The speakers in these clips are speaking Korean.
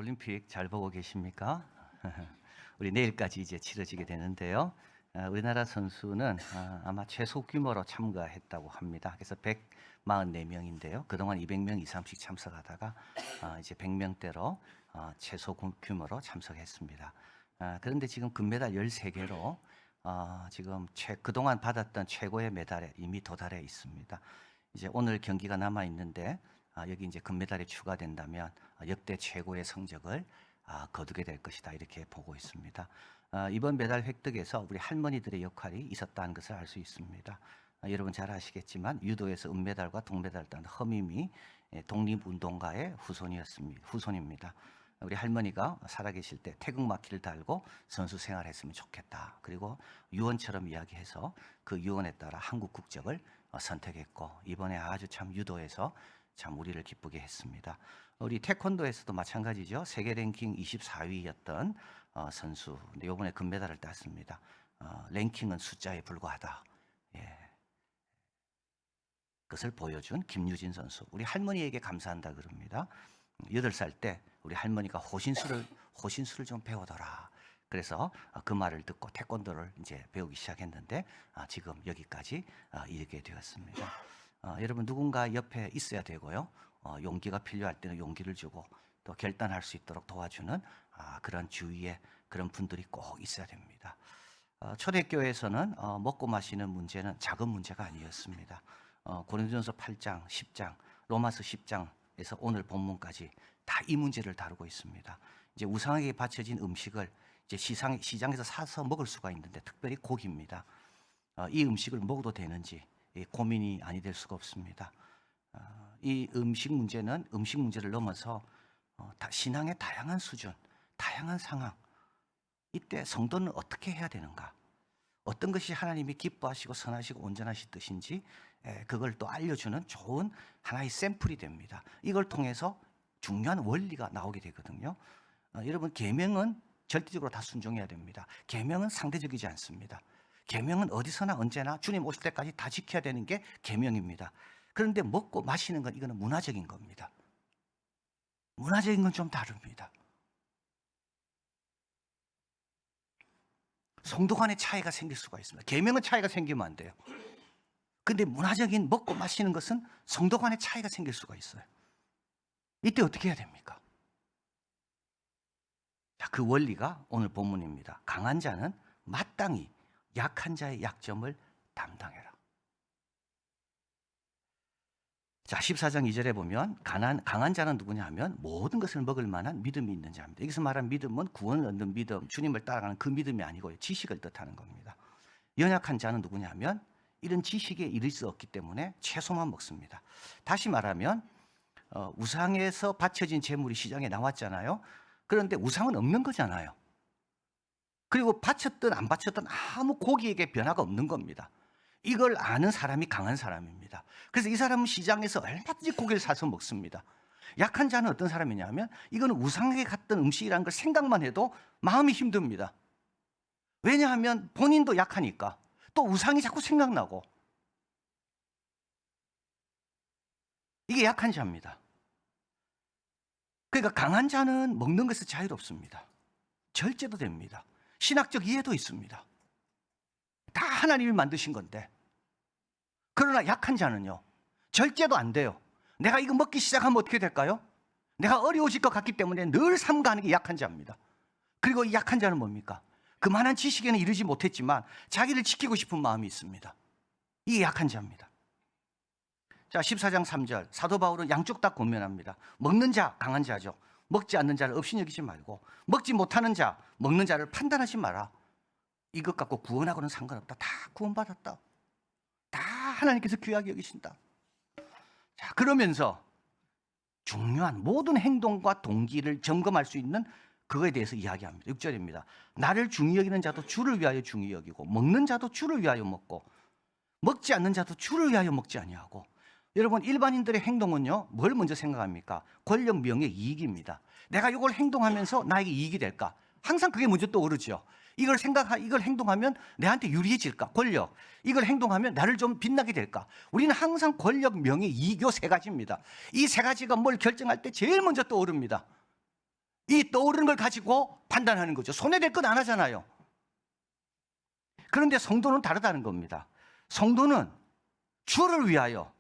올림픽 잘 보고 계십니까? 우리 내일까지 이제 치러지게 되는데요. 우리나라 선수는 아마 최소 규모로 참가했다고 합니다. 그래서 144명인데요. 그동안 200명 이상씩 참석하다가 이제 100명대로 최소 규모로 참석했습니다. 그런데 지금 금메달 13개로 지금 그동안 받았던 최고의 메달에 이미 도달해 있습니다. 이제 오늘 경기가 남아 있는데 여기 이제 금메달이 추가된다면 역대 최고의 성적을 거두게 될 것이다, 이렇게 보고 있습니다. 이번 메달 획득에서 우리 할머니들의 역할이 있었다는 것을 알 수 있습니다. 여러분 잘 아시겠지만 유도에서 은메달과 동메달을 딴 허미미 독립운동가의 후손입니다. 우리 할머니가 살아계실 때 태극마키를 달고 선수 생활했으면 좋겠다. 그리고 유언처럼 이야기해서 그 유언에 따라 한국 국적을 선택했고, 이번에 아주 참 유도에서 참 우리를 기쁘게 했습니다. 우리 태권도에서도 마찬가지죠. 세계 랭킹 24위였던 선수, 근데 이번에 금메달을 땄습니다. 랭킹은 숫자에 불과하다. 그것을 보여준 김유진 선수. 우리 할머니에게 감사한다 그럽니다. 8살 때 우리 할머니가 호신술을 좀 배워둬라. 그래서 그 말을 듣고 태권도를 이제 배우기 시작했는데 지금 여기까지 이르게 되었습니다. 여러분 누군가 옆에 있어야 되고요. 용기가 필요할 때는 용기를 주고 또 결단할 수 있도록 도와주는 그런 주위에 그런 분들이 꼭 있어야 됩니다. 초대교회에서는 먹고 마시는 문제는 작은 문제가 아니었습니다. 고린도전서 8장, 10장, 로마서 10장에서 오늘 본문까지 다 이 문제를 다루고 있습니다. 이제 우상에게 바쳐진 음식을 이제 시장에서 사서 먹을 수가 있는데, 특별히 고기입니다. 이 음식을 먹어도 되는지 고민이 아니 될 수가 없습니다. 이 음식 문제를 넘어서 신앙의 다양한 수준, 다양한 상황, 이때 성도는 어떻게 해야 되는가, 어떤 것이 하나님이 기뻐하시고 선하시고 온전하신 뜻인지 그걸 또 알려주는 좋은 하나의 샘플이 됩니다. 이걸 통해서 중요한 원리가 나오게 되거든요. 여러분, 계명은 절대적으로 다 순종해야 됩니다. 계명은 상대적이지 않습니다. 계명은 어디서나 언제나 주님 오실 때까지 다 지켜야 되는 게 계명입니다. 그런데 먹고 마시는 건 이거는 문화적인 겁니다. 문화적인 건 좀 다릅니다. 성도 간의 차이가 생길 수가 있습니다. 계명은 차이가 생기면 안 돼요. 근데 문화적인 먹고 마시는 것은 성도 간의 차이가 생길 수가 있어요. 이때 어떻게 해야 됩니까? 자, 그 원리가 오늘 본문입니다. 강한 자는 마땅히 약한 자의 약점을 담당해라. 자, 14장 2절에 보면 강한 자는 누구냐 하면 모든 것을 먹을 만한 믿음이 있는 자입니다. 여기서 말한 믿음은 구원을 얻는 믿음, 주님을 따라가는 그 믿음이 아니고요, 지식을 뜻하는 겁니다. 연약한 자는 누구냐 하면 이런 지식에 이를 수 없기 때문에 채소만 먹습니다. 다시 말하면 우상에서 바쳐진 재물이 시장에 나왔잖아요. 그런데 우상은 없는 거잖아요. 그리고 바쳤든 안 바쳤든 아무 고기에게 변화가 없는 겁니다. 이걸 아는 사람이 강한 사람입니다. 그래서 이 사람은 시장에서 얼마든지 고기를 사서 먹습니다. 약한 자는 어떤 사람이냐 하면 이거는 우상에게 갔던 음식이라는 걸 생각만 해도 마음이 힘듭니다. 왜냐하면 본인도 약하니까, 또 우상이 자꾸 생각나고. 이게 약한 자입니다. 그러니까 강한 자는 먹는 것에서 자유롭습니다. 절제도 됩니다. 신학적 이해도 있습니다. 다 하나님이 만드신 건데. 그러나 약한 자는요, 절제도 안 돼요. 내가 이거 먹기 시작하면 어떻게 될까요? 내가 어려워질 것 같기 때문에 늘 삼가하는 게 약한 자입니다. 그리고 이 약한 자는 뭡니까? 그만한 지식에는 이르지 못했지만 자기를 지키고 싶은 마음이 있습니다. 이게 약한 자입니다. 자, 14장 3절 사도 바울은 양쪽 다 권면합니다. 먹는 자 강한 자죠. 먹지 않는 자를 업신여기지 말고, 먹지 못하는 자, 먹는 자를 판단하지 마라. 이것 갖고 구원하고는 상관없다. 다 구원받았다. 다 하나님께서 귀하게 여기신다. 자, 그러면서 중요한 모든 행동과 동기를 점검할 수 있는 그거에 대해서 이야기합니다. 6절입니다. 나를 중히 여기는 자도 주를 위하여 중히 여기고, 먹는 자도 주를 위하여 먹고, 먹지 않는 자도 주를 위하여 먹지 아니하고. 여러분, 일반인들의 행동은요, 뭘 먼저 생각합니까? 권력, 명예, 이익입니다. 내가 이걸 행동하면서 나에게 이익이 될까? 항상 그게 먼저 떠오르죠. 이걸 행동하면 내한테 유리해질까? 권력. 이걸 행동하면 나를 좀 빛나게 될까? 우리는 항상 권력, 명예, 이익, 요 세 가지입니다. 이 세 가지가 뭘 결정할 때 제일 먼저 떠오릅니다. 이 떠오르는 걸 가지고 판단하는 거죠. 손해될 건 안 하잖아요. 그런데 성도는 다르다는 겁니다. 성도는 주를 위하여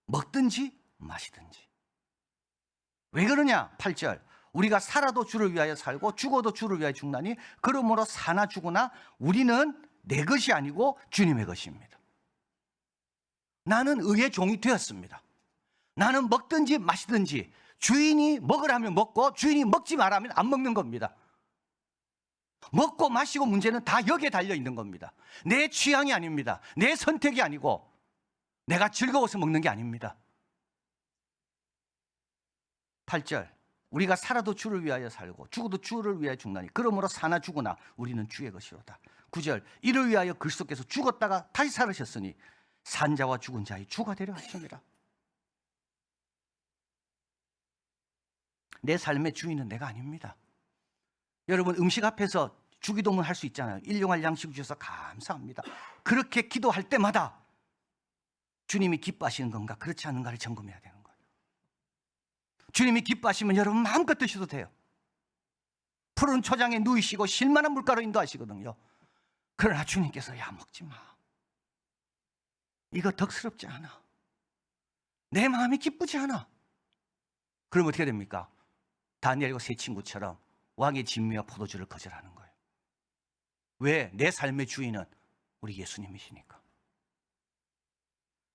먹든지 마시든지. 왜 그러냐? 8절. 우리가 살아도 주를 위하여 살고 죽어도 주를 위하여 죽나니 그러므로 사나 죽으나 우리는 내 것이 아니고 주님의 것입니다. 나는 의의 종이 되었습니다. 나는 먹든지 마시든지 주인이 먹으라면 먹고 주인이 먹지 말라면 안 먹는 겁니다. 먹고 마시고 문제는 다 여기에 달려 있는 겁니다. 내 취향이 아닙니다. 내 선택이 아니고 내가 즐거워서 먹는 게 아닙니다. 8절. 우리가 살아도 주를 위하여 살고 죽어도 주를 위하여 죽나니 그러므로 사나 죽으나 우리는 주의 것이로다. 9절. 이를 위하여 그리스도께서 죽었다가 다시 살으셨으니 산 자와 죽은 자의 주가 되려 하십니다. 내 삶의 주인은 내가 아닙니다. 여러분 음식 앞에서 주기도문 할 수 있잖아요. 일용할 양식 주셔서 감사합니다. 그렇게 기도할 때마다 주님이 기뻐하시는 건가 그렇지 않은가를 점검해야 되는 거예요. 주님이 기뻐하시면 여러분 마음껏 드셔도 돼요. 푸른 초장에 누이시고 실만한 물가로 인도하시거든요. 그러나 주님께서 야 먹지 마. 이거 덕스럽지 않아. 내 마음이 기쁘지 않아. 그럼 어떻게 됩니까? 다니엘과 세 친구처럼 왕의 진미와 포도주를 거절하는 거예요. 왜? 내 삶의 주인은 우리 예수님이시니까.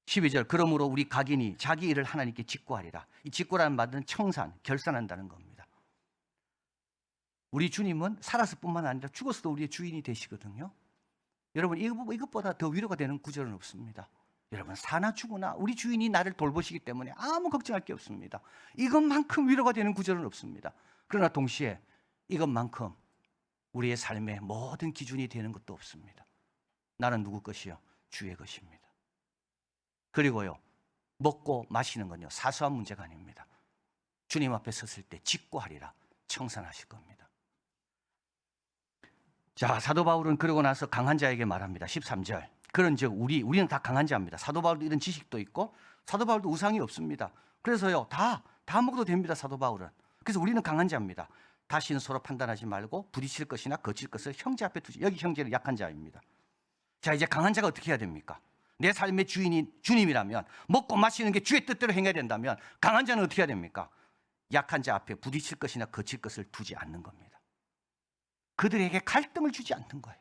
12절. 그러므로 우리 각인이 자기 일을 하나님께 직고하리라. 이 직고라는 말은 청산, 결산한다는 겁니다. 우리 주님은 살았을 뿐만 아니라 죽었어도 우리의 주인이 되시거든요. 여러분 이것보다 더 위로가 되는 구절은 없습니다. 여러분 사나 죽으나 우리 주인이 나를 돌보시기 때문에 아무 걱정할 게 없습니다. 이것만큼 위로가 되는 구절은 없습니다. 그러나 동시에 이것만큼 우리의 삶의 모든 기준이 되는 것도 없습니다. 나는 누구 것이요? 주의 것입니다. 그리고요 먹고 마시는 건요 사소한 문제가 아닙니다. 주님 앞에 섰을 때 직고하리라 청산하실 겁니다. 자, 사도 바울은 그러고 나서 강한 자에게 말합니다. 13절. 그런즉 우리는 다 강한 자입니다. 사도 바울도 이런 지식도 있고 사도 바울도 우상이 없습니다. 그래서요 다 먹어도 됩니다. 사도 바울은. 그래서 우리는 강한 자입니다. 다시는 서로 판단하지 말고 부딪힐 것이나 거칠 것을 형제 앞에 두지. 여기 형제는 약한 자입니다. 자, 이제 강한 자가 어떻게 해야 됩니까? 내 삶의 주인이 주님이라면 먹고 마시는 게 주의 뜻대로 행해야 된다면 강한 자는 어떻게 해야 됩니까? 약한 자 앞에 부딪힐 것이나 거칠 것을 두지 않는 겁니다. 그들에게 갈등을 주지 않는 거예요.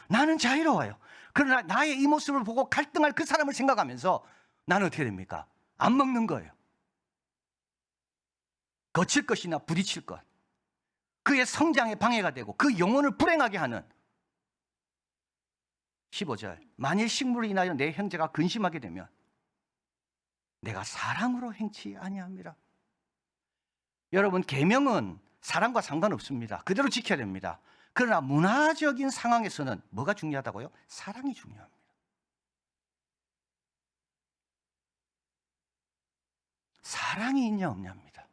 나는 자유로워요. 그러나 나의 이 모습을 보고 갈등할 그 사람을 생각하면서 나는 어떻게 됩니까? 안 먹는 거예요. 거칠 것이나 부딪힐 것, 그의 성장에 방해가 되고 그 영혼을 불행하게 하는. 15절. 만일 식물을 인하여 내 형제가 근심하게 되면 내가 사랑으로 행치 아니함이라. 여러분 계명은 사랑과 상관없습니다. 그대로 지켜야 됩니다. 그러나 문화적인 상황에서는 뭐가 중요하다고요? 사랑이 중요합니다. 사랑이 있냐 없냐입니다.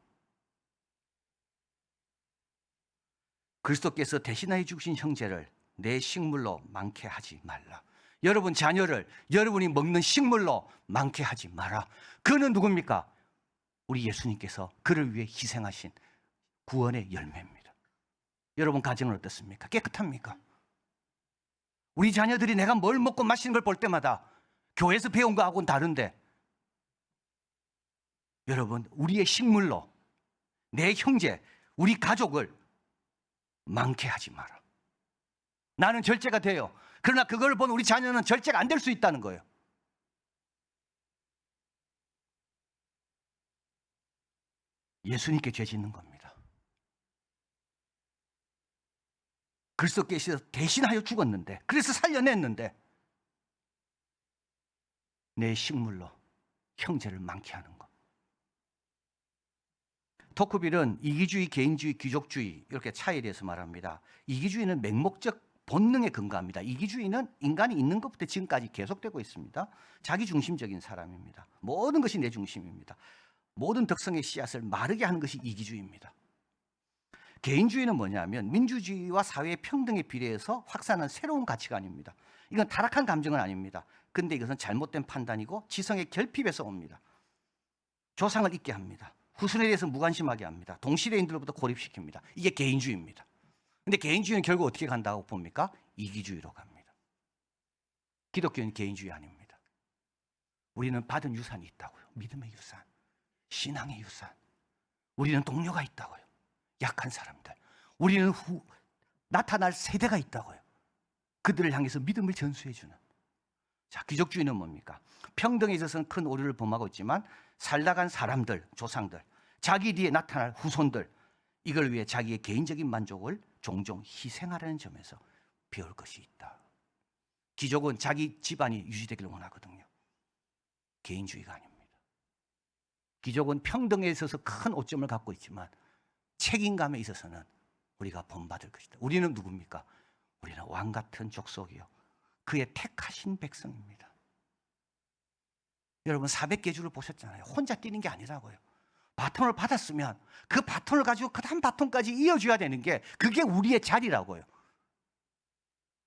그리스도께서 대신하여 주신 형제를 내 식물로 많게 하지 말라. 여러분 자녀를 여러분이 먹는 식물로 많게 하지 마라. 그는 누굽니까? 우리 예수님께서 그를 위해 희생하신 구원의 열매입니다. 여러분 가정은 어떻습니까? 깨끗합니까? 우리 자녀들이 내가 뭘 먹고 마시는 걸 볼 때마다 교회에서 배운 거하고는 다른데, 여러분 우리의 식물로 내 형제, 우리 가족을 많게 하지 마라. 나는 절제가 돼요. 그러나 그걸 본 우리 자녀는 절제가 안 될 수 있다는 거예요. 예수님께 죄 짓는 겁니다. 그리스도께서 대신하여 죽었는데, 그래서 살려냈는데 내 식물로 형제를 많게 하는 것. 토크빌은 이기주의, 개인주의, 귀족주의 이렇게 차이에 대해서 말합니다. 이기주의는 맹목적 본능에 근거합니다. 이기주의는 인간이 있는 것부터 지금까지 계속되고 있습니다. 자기중심적인 사람입니다. 모든 것이 내 중심입니다. 모든 덕성의 씨앗을 마르게 하는 것이 이기주의입니다. 개인주의는 뭐냐면 민주주의와 사회의 평등에 비례해서 확산한 새로운 가치관입니다. 이건 타락한 감정은 아닙니다. 근데 이것은 잘못된 판단이고 지성의 결핍에서 옵니다. 조상을 잊게 합니다. 후손에 대해서 무관심하게 합니다. 동시대인들로부터 고립시킵니다. 이게 개인주의입니다. 근데 개인주의는 결국 어떻게 간다고 봅니까? 이기주의로 갑니다. 기독교는 개인주의 아닙니다. 우리는 받은 유산이 있다고요. 믿음의 유산, 신앙의 유산. 우리는 동료가 있다고요. 약한 사람들. 우리는 나타날 세대가 있다고요. 그들을 향해서 믿음을 전수해주는. 자, 귀족주의는 뭡니까? 평등에 있어서는 큰 오류를 범하고 있지만 살다간 사람들, 조상들, 자기 뒤에 나타날 후손들, 이걸 위해 자기의 개인적인 만족을 종종 희생하라는 점에서 배울 것이 있다. 귀족은 자기 집안이 유지되기를 원하거든요. 개인주의가 아닙니다. 귀족은 평등에 있어서 큰 오점을 갖고 있지만 책임감에 있어서는 우리가 본받을 것이다. 우리는 누굽니까? 우리는 왕 같은 족속이요, 그의 택하신 백성입니다. 여러분 400개 주를 보셨잖아요. 혼자 뛰는 게 아니라고요. 바톤을 받았으면 그 바톤을 가지고 그 다음 바톤까지 이어줘야 되는 게, 그게 우리의 자리라고요.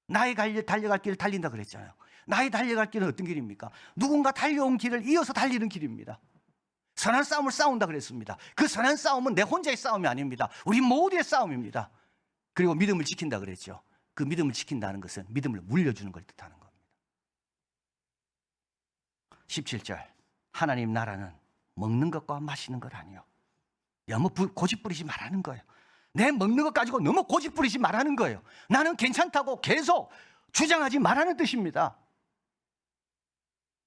나의 달려갈 길을 달린다 그랬잖아요. 나의 달려갈 길은 어떤 길입니까? 누군가 달려온 길을 이어서 달리는 길입니다. 선한 싸움을 싸운다 그랬습니다. 그 선한 싸움은 내 혼자의 싸움이 아닙니다. 우리 모두의 싸움입니다. 그리고 믿음을 지킨다 그랬죠. 그 믿음을 지킨다는 것은 믿음을 물려주는 걸 뜻하는 겁니다. 17절, 하나님 나라는 먹는 것과 마시는 것 아니요. 너무 고집 부리지 말라는 거예요. 내 먹는 것 가지고 너무 고집 부리지 말라는 거예요. 나는 괜찮다고 계속 주장하지 말라는 뜻입니다.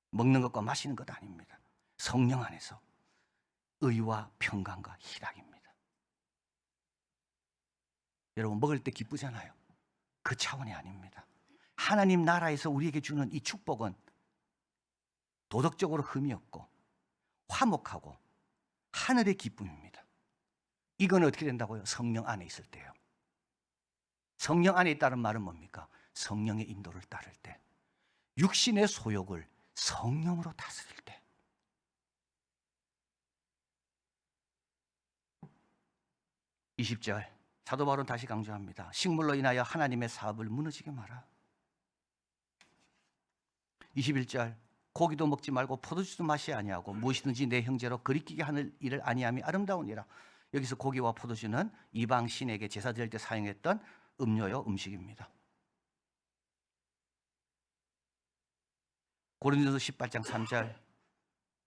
먹는 것과 마시는 것 아닙니다. 성령 안에서 의와 평강과 희락입니다. 여러분 먹을 때 기쁘잖아요. 그 차원이 아닙니다. 하나님 나라에서 우리에게 주는 이 축복은 도덕적으로 흠이 없고 화목하고 하늘의 기쁨입니다. 이건 어떻게 된다고요? 성령 안에 있을 때요. 성령 안에 있다는 말은 뭡니까? 성령의 인도를 따를 때, 육신의 소욕을 성령으로 다스릴 때. (20절) 사도 바울은 다시 강조합니다. 식물로 인하여 하나님의 사업을 무너지게 마라. 21절, 고기도 먹지 말고 포도주도 마시 아니하고 무엇이든지 내 형제로 거리끼게 하는 일을 아니함이 아름다우니라. 여기서 고기와 포도주는 이방 신에게 제사 드릴 때 사용했던 음료요, 음식입니다. 고린도서 18장 3절,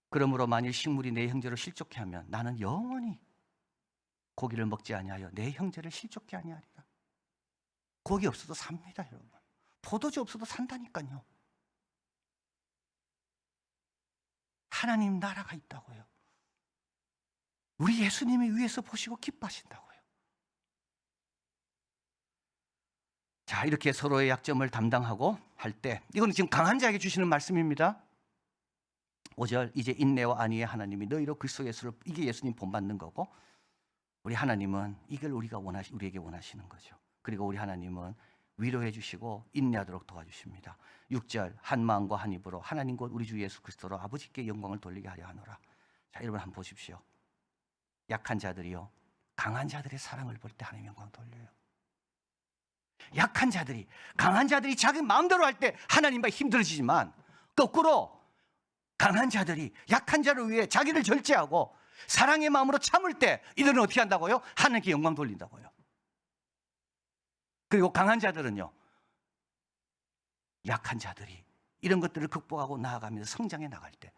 그러므로 만일 식물이 내 형제로 실족해 하면 나는 영원히 고기를 먹지 아니하여 내 형제를 실족해 아니하리라. 고기 없어도 삽니다, 여러분. 포도주 없어도 산다니까요. 하나님 나라가 있다고요. 우리 예수님이 위에서 보시고 기뻐하신다고요. 자, 이렇게 서로의 약점을 담당하고 할 때, 이건 지금 강한 자에게 주시는 말씀입니다. 5절, 이제 인내와 안위의 하나님이 너희로 그리스도 예수를, 이게 예수님 본받는 거고, 우리 하나님은 이걸 우리에게 원하시는 거죠. 그리고 우리 하나님은 위로해 주시고 인내하도록 도와주십니다. 6절, 한 마음과 한 입으로 하나님 곧 우리 주 예수 그리스도로 아버지께 영광을 돌리게 하려 하노라. 자, 여러분 한번 보십시오. 약한 자들이요, 강한 자들의 사랑을 볼 때 하나님 영광 돌려요. 약한 자들이, 강한 자들이 자기 마음대로 할 때 하나님과 힘들어지지만, 거꾸로 강한 자들이 약한 자를 위해 자기를 절제하고 사랑의 마음으로 참을 때 이들은 어떻게 한다고요? 하나님께 영광 돌린다고요. 그리고 강한 자들은요, 약한 자들이 이런 것들을 극복하고 나아가면서 성장해 나갈 때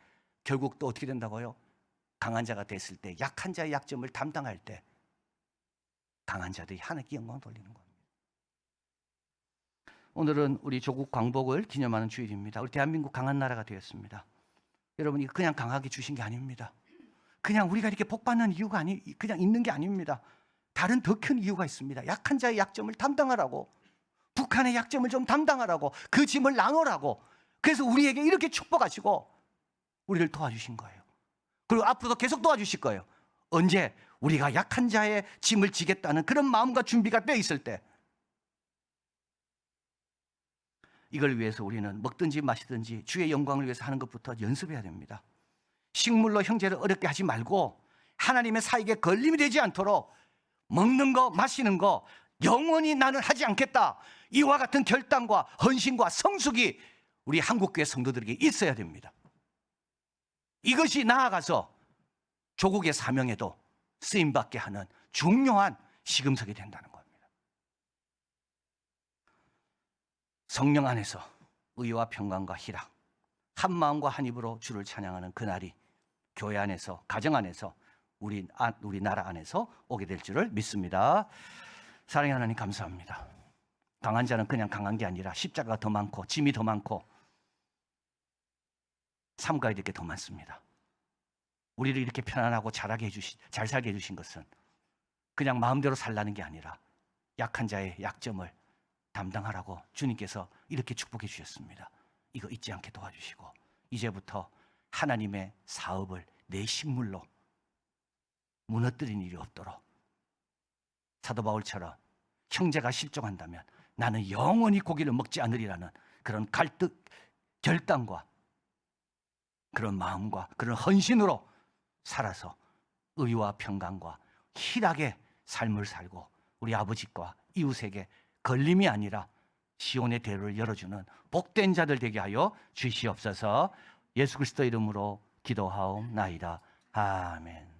결국 또 어떻게 된다고요? 강한 자가 됐을 때, 약한 자의 약점을 담당할 때 강한 자들이 하나님께 영광 돌리는 겁니다. 오늘은 우리 조국 광복을 기념하는 주일입니다. 우리 대한민국 강한 나라가 되었습니다. 여러분, 이거 그냥 강하게 주신 게 아닙니다. 그냥 우리가 이렇게 복받는 이유가 그냥 있는 게 아닙니다. 다른 더 큰 이유가 있습니다. 약한 자의 약점을 담당하라고, 북한의 약점을 좀 담당하라고, 그 짐을 나누라고. 그래서 우리에게 이렇게 축복하시고 우리를 도와주신 거예요. 그리고 앞으로도 계속 도와주실 거예요. 언제? 우리가 약한 자의 짐을 지겠다는 그런 마음과 준비가 되어 있을 때. 이걸 위해서 우리는 먹든지 마시든지 주의 영광을 위해서 하는 것부터 연습해야 됩니다. 식물로 형제를 어렵게 하지 말고 하나님의 사익에 걸림이 되지 않도록 먹는 거 마시는 거 영원히 나는 하지 않겠다, 이와 같은 결단과 헌신과 성숙이 우리 한국교회 성도들에게 있어야 됩니다. 이것이 나아가서 조국의 사명에도 쓰임받게 하는 중요한 시금석이 된다는 겁니다. 성령 안에서 의와 평강과 희락, 한 마음과 한 입으로 주를 찬양하는 그날이 교회 안에서, 가정 안에서, 우리 나라 안에서 오게 될 줄을 믿습니다. 사랑하는 하나님 감사합니다. 강한 자는 그냥 강한 게 아니라 십자가가 더 많고 짐이 더 많고 삼가야 될 게 더 많습니다. 우리를 이렇게 편안하고 잘 살게 해주신 것은 그냥 마음대로 살라는 게 아니라 약한 자의 약점을 담당하라고 주님께서 이렇게 축복해 주셨습니다. 이거 잊지 않게 도와주시고 이제부터 하나님의 사업을 내 식물로 무너뜨린 일이 없도록 사도 바울처럼 형제가 실족한다면 나는 영원히 고기를 먹지 않으리라는 그런 결단과 그런 마음과 그런 헌신으로 살아서 의와 평강과 희락의 삶을 살고 우리 아버지과 이웃에게 걸림이 아니라 시온의 대로를 열어주는 복된 자들 되게 하여 주시옵소서. 예수 그리스도 이름으로 기도하옵나이다. 아멘.